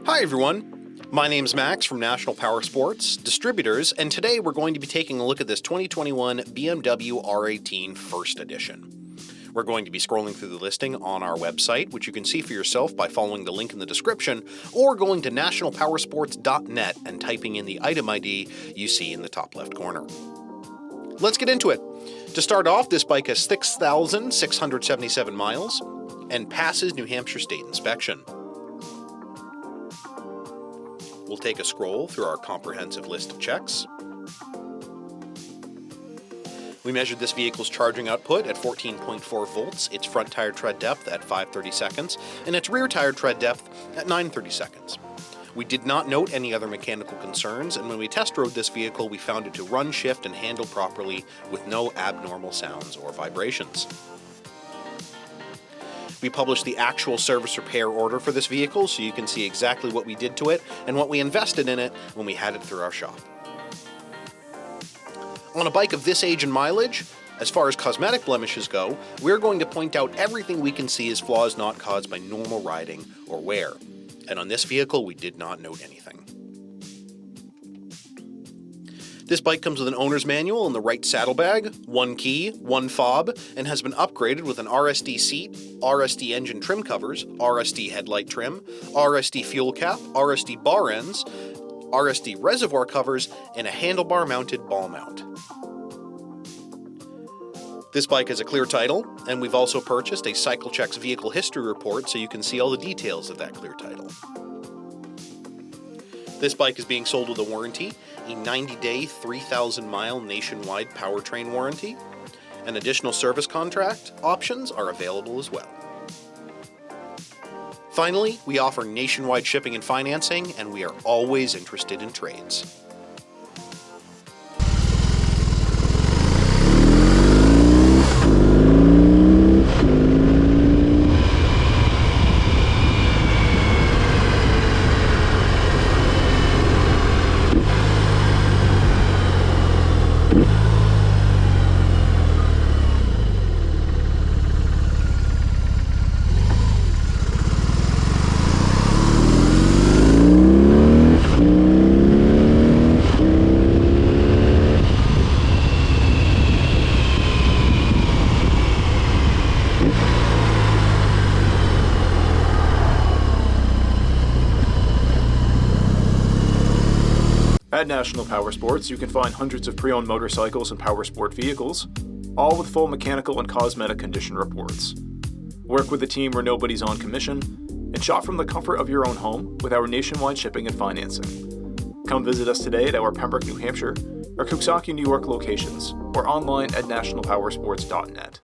Hi everyone, my name's Max from National Powersports Distributors, and today we're going to be taking a look at this 2021 BMW R18 First Edition. We're going to be scrolling through the listing on our website, which you can see for yourself by following the link in the description, or going to nationalpowersports.net and typing in the item ID you see in the top left corner. Let's get into it. To start off, this bike has 6,677 miles and passes New Hampshire State inspection. We'll take a scroll through our comprehensive list of checks. We measured this vehicle's charging output at 14.4 volts, its front tire tread depth at 530 seconds, and its rear tire tread depth at 930 seconds. We did not note any other mechanical concerns, and when we test rode this vehicle, we found it to run, shift, and handle properly with no abnormal sounds or vibrations. We published the actual service repair order for this vehicle so you can see exactly what we did to it and what we invested in it when we had it through our shop. On a bike of this age and mileage, as far as cosmetic blemishes go, we're going to point out everything we can see as flaws not caused by normal riding or wear. And on this vehicle, we did not note anything. This bike comes with an owner's manual in the right saddlebag, one key, one fob, and has been upgraded with an RSD seat, RSD engine trim covers, RSD headlight trim, RSD fuel cap, RSD bar ends, RSD reservoir covers, and a handlebar-mounted ball mount. This bike has a clear title, and we've also purchased a CycleCheck's vehicle history report so you can see all the details of that clear title. This bike is being sold with a warranty, a 90-day, 3,000-mile nationwide powertrain warranty, and additional service contract options are available as well. Finally, we offer nationwide shipping and financing, and we are always interested in trades. At National Powersports, you can find hundreds of pre-owned motorcycles and powersport vehicles, all with full mechanical and cosmetic condition reports. Work with a team where nobody's on commission, and shop from the comfort of your own home with our nationwide shipping and financing. Come visit us today at our Pembroke, New Hampshire, or Coxsackie, New York locations, or online at nationalpowersports.net.